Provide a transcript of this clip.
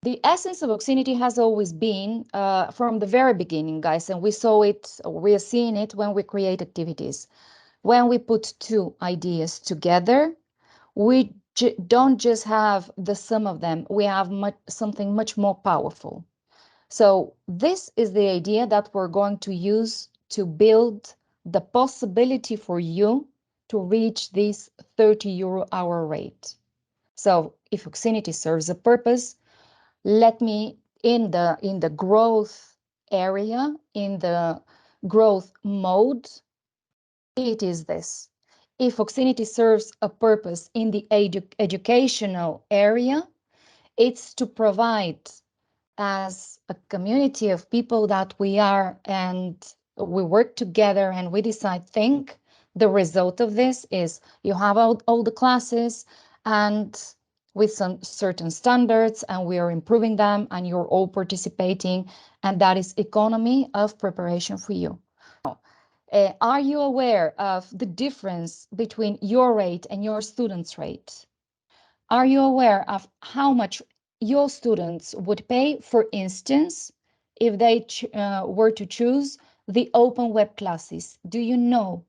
The essence of Oxinity has always been from the very beginning, guys, and we saw it, we are seeing it when we create activities. When we put two ideas together, we don't just have the sum of them, we have something much more powerful. So this is the idea that we're going to use to build the possibility for you to reach this 30 euro hour rate. So if Oxinity serves a purpose, let me in the growth area, in the growth mode, it is this. If Oxinity serves a purpose in the educational area, it's to provide, as a community of people that we are, and we work together and we decide, think the result of this is you have all the classes and with some certain standards, and we are improving them, and you're all participating, and that is economy of preparation for you. Are you aware of the difference between your rate and your students' rate? Are you aware of how much your students would pay, for instance, if they were to choose the open web classes? Do you know